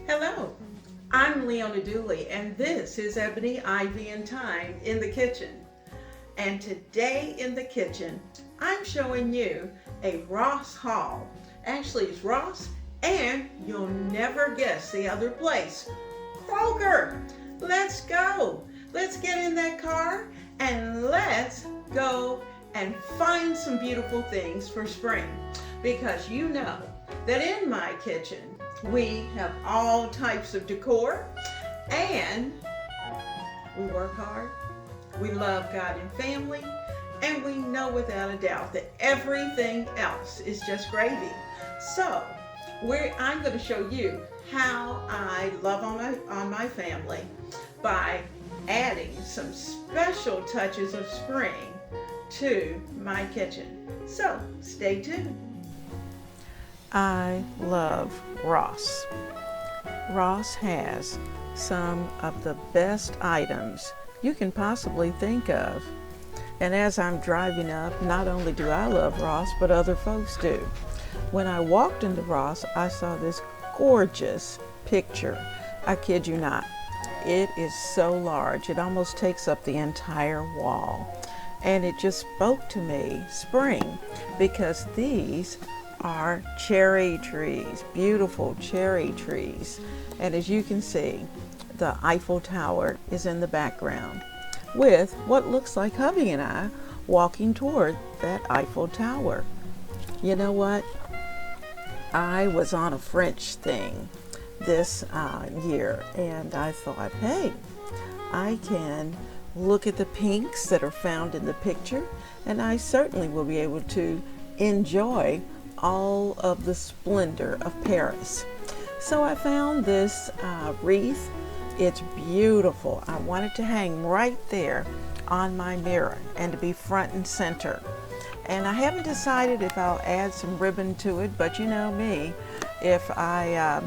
Hello, I'm Leona Dooley, and this is Ebony, Ivy, and Thyme in the kitchen. And today in the kitchen, I'm showing you a Ross haul. Actually, it's Ross, and you'll never guess the other place, Kroger. Let's go. Let's get in that car and let's go and find some beautiful things for spring. Because you know that in my kitchen, we have all types of decor, and we work hard, we love God and family, and we know without a doubt that everything else is just gravy. So I'm going to show you how I love on my family by adding some special touches of spring to my kitchen. So stay tuned. I love Ross. Ross has some of the best items you can possibly think of. And as I'm driving up, not only do I love Ross, but other folks do. When I walked into Ross, I saw this gorgeous picture. I kid you not. It is so large, it almost takes up the entire wall. And it just spoke to me, spring, because these are cherry trees, beautiful cherry trees. And as you can see, the Eiffel Tower is in the background with what looks like hubby and I walking toward that Eiffel Tower. You know what? I was on a French thing this year, and I thought, hey, I can look at the pinks that are found in the picture, and I certainly will be able to enjoy all of the splendor of Paris. So I found this wreath. It's beautiful. I want it to hang right there on my mirror and to be front and center. And I haven't decided if I'll add some ribbon to it, but you know me, if I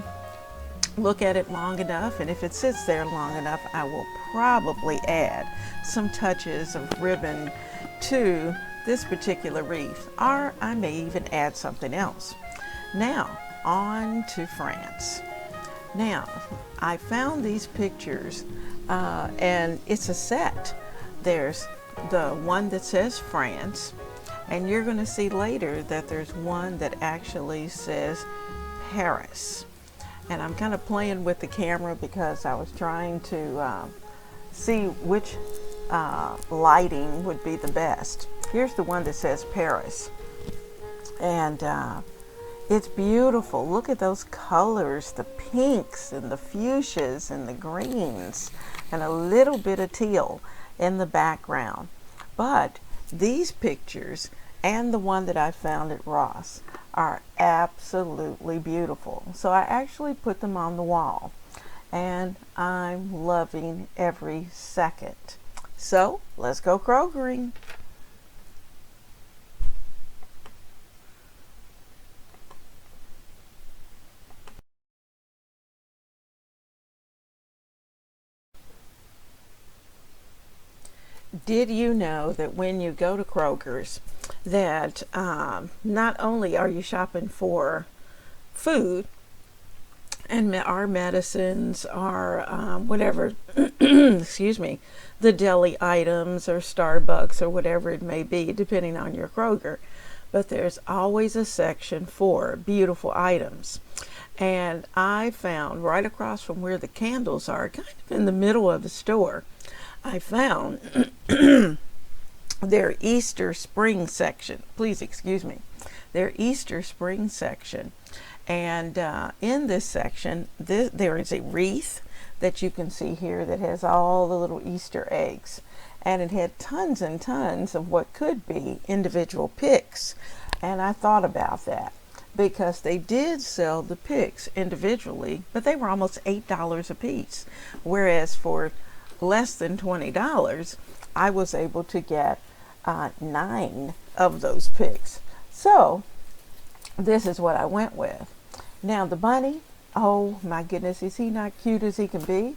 look at it long enough and if it sits there long enough, I will probably add some touches of ribbon to this particular wreath, or I may even add something else. Now, on to France. Now, I found these pictures, and it's a set. There's the one that says France, and you're going to see later that there's one that actually says Paris. And I'm kind of playing with the camera because I was trying to see which lighting would be the best. Here's the one that says Paris, and it's beautiful. Look at those colors, the pinks and the fuchsias and the greens and a little bit of teal in the background. But these pictures and the one that I found at Ross are absolutely beautiful. So I actually put them on the wall, and I'm loving every second. So let's go Krogering. Did you know that when you go to Kroger's that not only are you shopping for food and our medicines, our whatever, excuse me, the deli items or Starbucks or whatever it may be, depending on your Kroger, but there's always a section for beautiful items. And I found right across from where the candles are, kind of in the middle of the store, I found their Easter spring section. Please excuse me. Their Easter spring section. And in this section, there is a wreath that you can see here that has all the little Easter eggs. And it had tons and tons of what could be individual picks. And I thought about that because they did sell the picks individually, but they were almost $8 a piece. Whereas for less than $20, I was able to get 9 of those picks. So this is what I went with. Now the bunny, oh my goodness, is he not cute as he can be?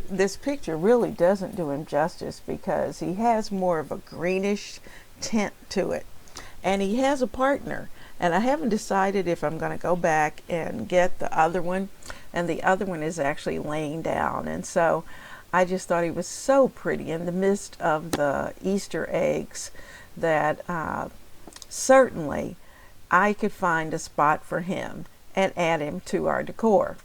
This picture really doesn't do him justice because he has more of a greenish tint to it. And he has a partner. And I haven't decided if I'm going to go back and get the other one. And the other one is actually laying down. And so I just thought he was so pretty in the midst of the Easter eggs that certainly I could find a spot for him and add him to our decor.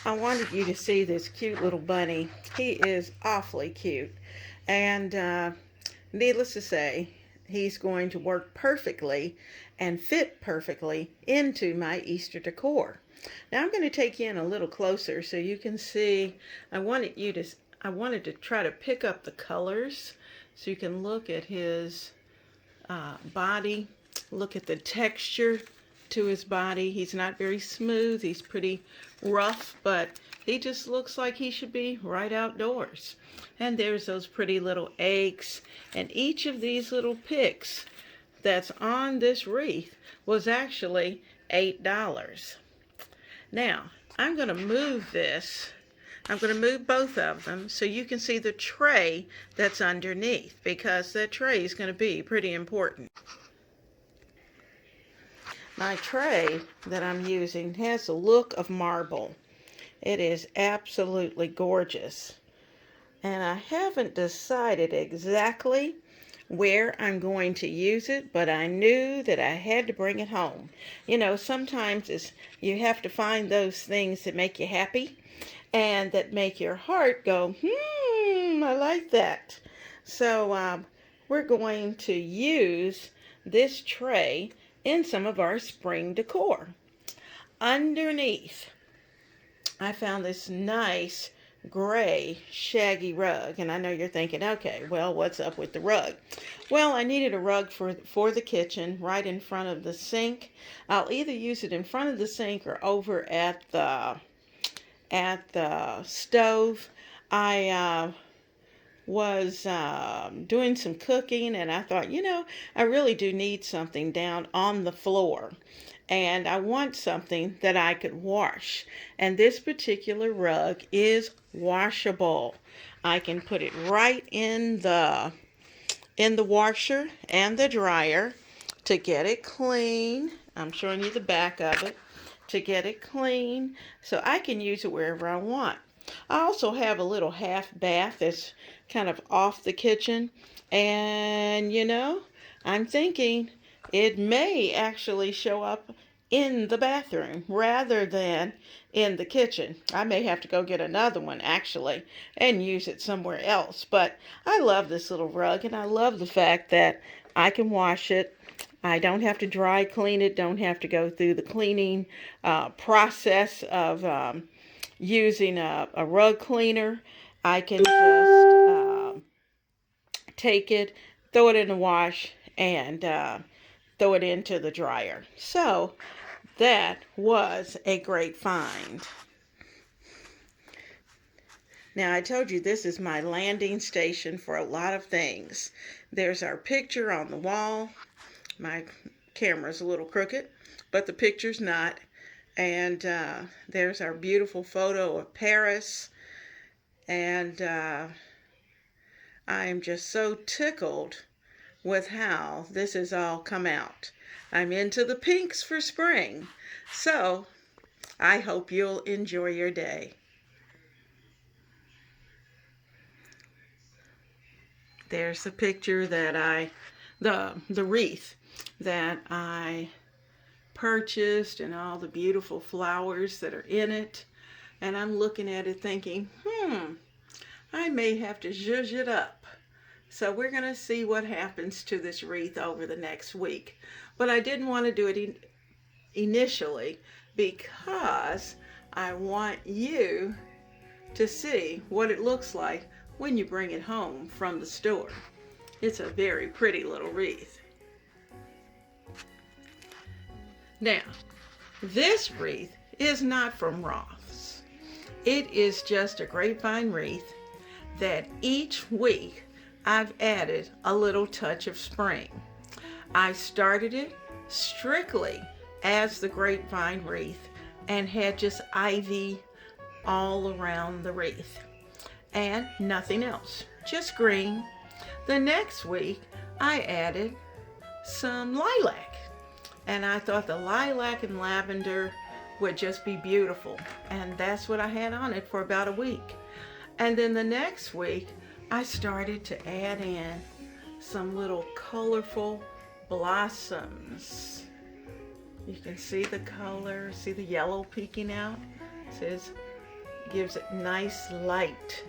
I wanted you to see this cute little bunny. He is awfully cute. And needless to say, he's going to work perfectly and fit perfectly into my Easter decor. Now I'm going to take you in a little closer so you can see. I wanted to try to pick up the colors so you can look at his body, look at the texture to his body. He's not very smooth. He's pretty rough, but he just looks like he should be right outdoors. And there's those pretty little eggs. And each of these little picks that's on this wreath was actually $8. Now, I'm going to move this. I'm going to move both of them so you can see the tray that's underneath, because that tray is going to be pretty important. My tray that I'm using has the look of marble. It is absolutely gorgeous. And I haven't decided exactly where I'm going to use it, but I knew that I had to bring it home. You know, sometimes you have to find those things that make you happy and that make your heart go, I like that. So we're going to use this tray in some of our spring decor. Underneath, I found this nice gray shaggy rug, and I know you're thinking, okay, well, what's up with the rug? Well, I needed a rug for the kitchen right in front of the sink. I'll either use it in front of the sink or over at the stove. I was doing some cooking, and I thought, I really do need something down on the floor, and I want something that I could wash. And this particular rug is washable. I can put it right in the washer and the dryer to get it clean. I'm showing you the back of it to get it clean, so I can use it wherever I want. I also have a little half bath that's kind of off the kitchen, and I'm thinking it may actually show up in the bathroom rather than in the kitchen. I may have to go get another one actually and use it somewhere else, but I love this little rug, and I love the fact that I can wash it. I don't have to dry clean it, don't have to go through the cleaning process of using a rug cleaner. I can just take it, throw it in the wash, and throw it into the dryer. So that was a great find. Now, I told you this is my landing station for a lot of things. There's our picture on the wall. My camera's a little crooked, but the picture's not. And there's our beautiful photo of Paris. And I am just so tickled with how this has all come out. I'm into the pinks for spring. So I hope you'll enjoy your day. There's the picture that the wreath that I purchased and all the beautiful flowers that are in it. And I'm looking at it thinking, I may have to zhuzh it up. So we're going to see what happens to this wreath over the next week. But I didn't want to do it initially because I want you to see what it looks like when you bring it home from the store. It's a very pretty little wreath. Now, this wreath is not from Roth's. It is just a grapevine wreath that each week I've added a little touch of spring. I started it strictly as the grapevine wreath and had just ivy all around the wreath and nothing else, just green. The next week I added some lilac. And I thought the lilac and lavender would just be beautiful. And that's what I had on it for about a week. And then the next week, I started to add in some little colorful blossoms. You can see the color, see the yellow peeking out. It says, gives it nice light.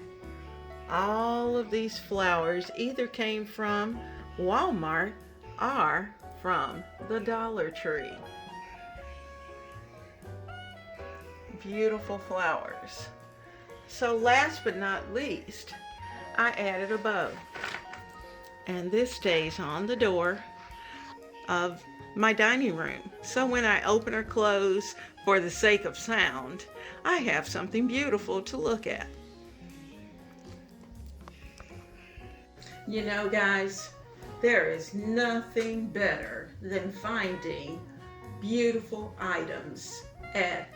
All of these flowers either came from Walmart or from the Dollar Tree. Beautiful flowers. So last but not least, I added a bow. And this stays on the door of my dining room. So when I open or close for the sake of sound, I have something beautiful to look at. You know, guys, there is nothing better than finding beautiful items at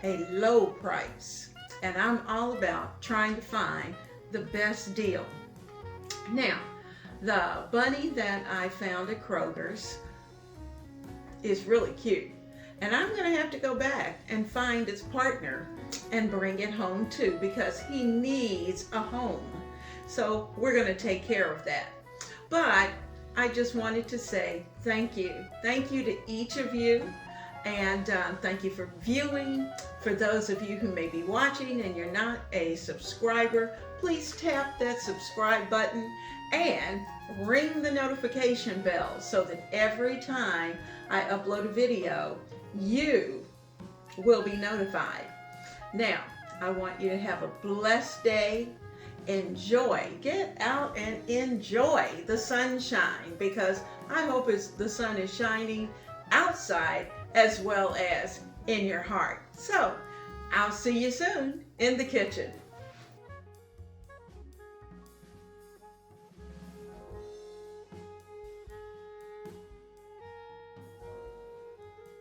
a low price. And I'm all about trying to find the best deal. Now, the bunny that I found at Kroger's is really cute. And I'm going to have to go back and find its partner and bring it home too, because he needs a home. So we're going to take care of that. But I just wanted to say thank you. Thank you to each of you. And thank you for viewing. For those of you who may be watching and you're not a subscriber, please tap that subscribe button and ring the notification bell so that every time I upload a video, you will be notified. Now, I want you to have a blessed day. Enjoy. Get out and enjoy the sunshine, because I hope the sun is shining outside as well as in your heart. So, I'll see you soon in the kitchen.